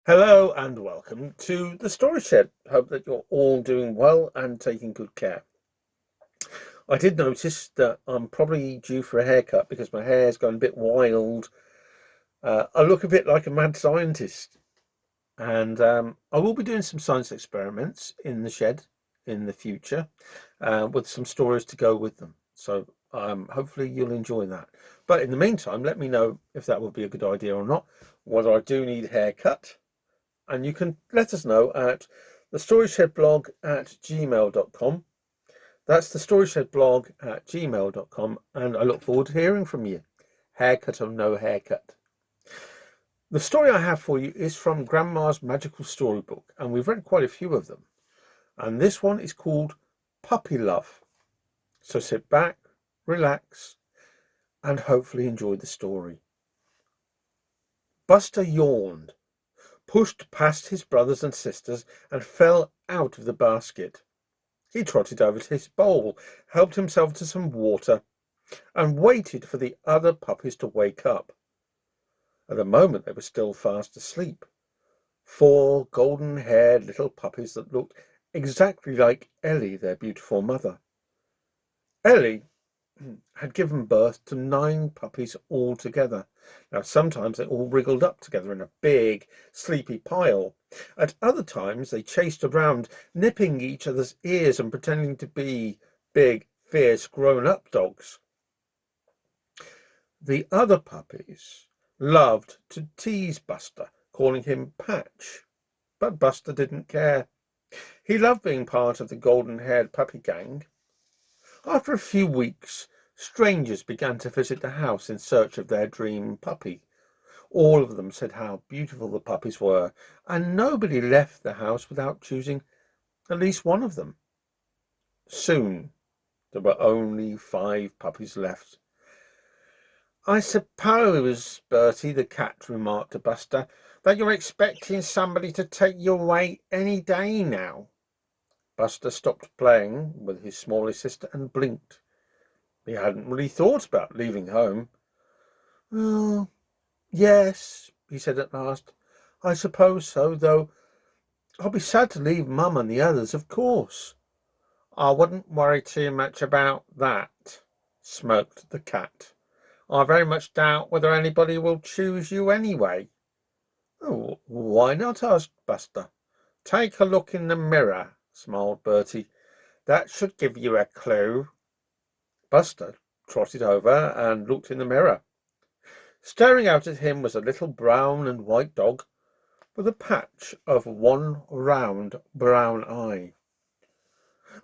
Hello and welcome to the Story Shed. Hope that you're all doing well and taking good care. I did notice that I'm probably due for a haircut because my hair's gone a bit wild. I look a bit like a mad scientist, and I will be doing some science experiments in the shed in the future with some stories to go with them. So hopefully you'll enjoy that. But in the meantime, let me know if that would be a good idea or not, whether I do need a haircut. And you can let us know at thestoryshed@gmail.com. That's thestoryshed@gmail.com, and I look forward to hearing from you. Haircut or no haircut. The story I have for you is from Grandma's Magical Storybook, and we've read quite a few of them. And this one is called Puppy Love. So sit back, relax, and hopefully enjoy the story. Buster yawned, pushed past his brothers and sisters, and fell out of the basket. He trotted over to his bowl, helped himself to some water, and waited for the other puppies to wake up. At the moment they were still fast asleep. 4 golden-haired little puppies that looked exactly like Ellie, their beautiful mother. Ellie had given birth to 9 puppies altogether. Now, sometimes they all wriggled up together in a big, sleepy pile. At other times, they chased around, nipping each other's ears and pretending to be big, fierce, grown-up dogs. The other puppies loved to tease Buster, calling him Patch, but Buster didn't care. He loved being part of the golden-haired puppy gang. After a few weeks, strangers began to visit the house in search of their dream puppy. All of them said how beautiful the puppies were, and nobody left the house without choosing at least one of them. Soon, there were only 5 puppies left. "I suppose, Bertie," the cat remarked to Buster, "that you're expecting somebody to take you away any day now." Buster stopped playing with his smallest sister and blinked. He hadn't really thought about leaving home. "Oh, yes," he said at last. "I suppose so, though I'll be sad to leave Mum and the others, of course." "I wouldn't worry too much about that," smirked the cat. "I very much doubt whether anybody will choose you anyway." "Oh, why not?" asked Buster. "Take a look in the mirror," smiled Bertie. "That should give you a clue." Buster trotted over and looked in the mirror. Staring out at him was a little brown and white dog with a patch of one round brown eye.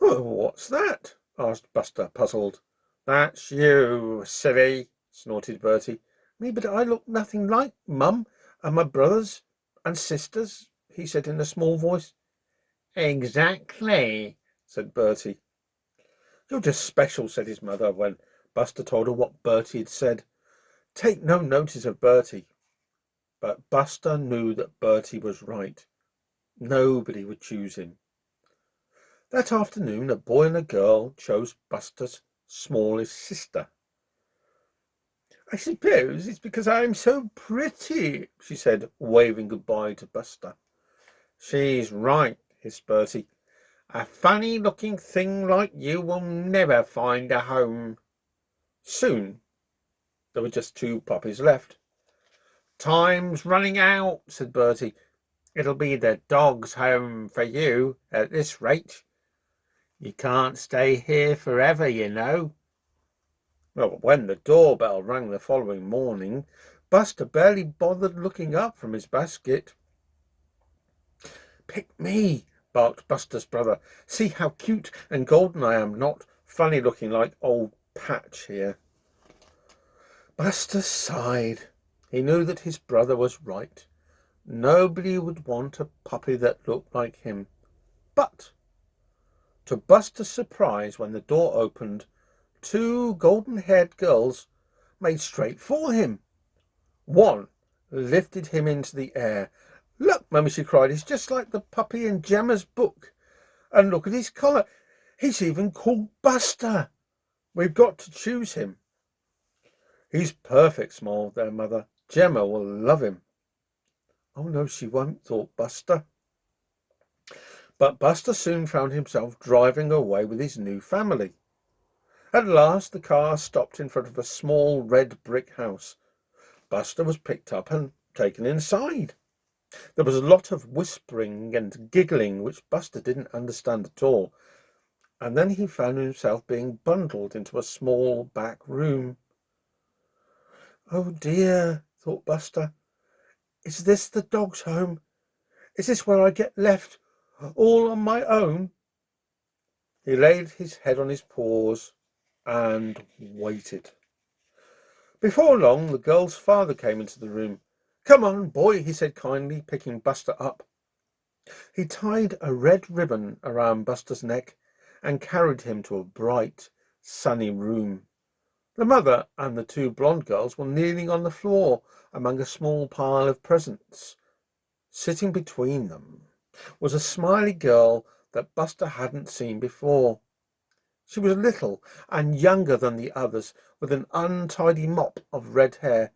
"Oh, what's that?" asked Buster, puzzled. "That's you, silly," snorted Bertie. "Me, but I look nothing like Mum and my brothers and sisters," he said in a small voice. "Exactly," said Bertie. "You're just special," said his mother when Buster told her what Bertie had said. "Take no notice of Bertie." But Buster knew that Bertie was right. Nobody would choose him. That afternoon, a boy and a girl chose Buster's smallest sister. "I suppose it's because I'm so pretty," she said, waving goodbye to Buster. "She's right," hissed Bertie. "A funny-looking thing like you will never find a home." Soon there were just 2 puppies left. "Time's running out," said Bertie. "It'll be the dog's home for you at this rate. You can't stay here forever, you know." Well, when the doorbell rang the following morning, Buster barely bothered looking up from his basket. "Pick me," barked Buster's brother. "See how cute and golden I am, not funny looking like old Patch here." Buster sighed. He knew that his brother was right. Nobody would want a puppy that looked like him. But, to Buster's surprise, when the door opened, 2 golden-haired girls made straight for him. One lifted him into the air. "Look, Mummy," she cried, "he's just like the puppy in Gemma's book. And look at his collar. He's even called Buster. We've got to choose him." "He's perfect," smiled their mother. "Gemma will love him." Oh no, she won't, thought Buster. But Buster soon found himself driving away with his new family. At last the car stopped in front of a small red brick house. Buster was picked up and taken inside. There was a lot of whispering and giggling which Buster didn't understand at all, and then he found himself being bundled into a small back room. Oh dear, thought Buster. Is this the dog's home? Is this where I get left all on my own? He laid his head on his paws and waited. Before long, the girl's father came into the room. Come on, boy, he said kindly, picking Buster up. He tied a red ribbon around Buster's neck and carried him to a bright, sunny room. The mother and the two blonde girls were kneeling on the floor among a small pile of presents. Sitting between them was a smiley girl that Buster hadn't seen before. She was little and younger than the others, with an untidy mop of red hair,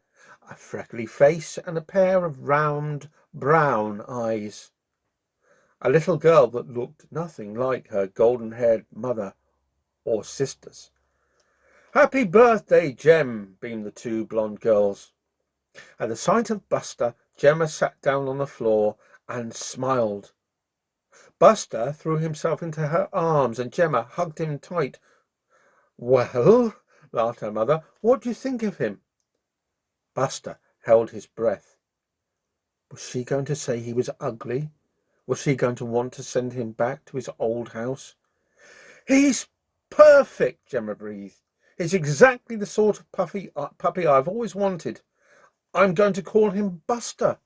a freckly face, and a pair of round brown eyes. A little girl that looked nothing like her golden-haired mother or sisters. Happy birthday, Jem, beamed the two blonde girls. At the sight of Buster, Gemma sat down on the floor and smiled. Buster threw himself into her arms and Gemma hugged him tight. Well, laughed her mother, what do you think of him? Buster held his breath. Was she going to say he was ugly? Was she going to want to send him back to his old house? He's perfect, Gemma breathed. He's exactly the sort of puppy I've always wanted. I'm going to call him Buster,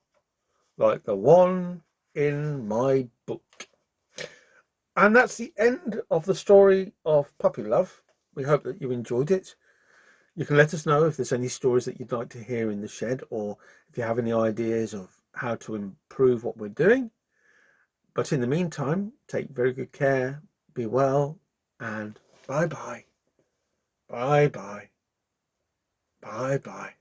like the one in my book. And that's the end of the story of Puppy Love. We hope that you enjoyed it. You can let us know if there's any stories that you'd like to hear in the shed, or if you have any ideas of how to improve what we're doing. But in the meantime, take very good care, be well, and bye-bye. Bye-bye. Bye-bye.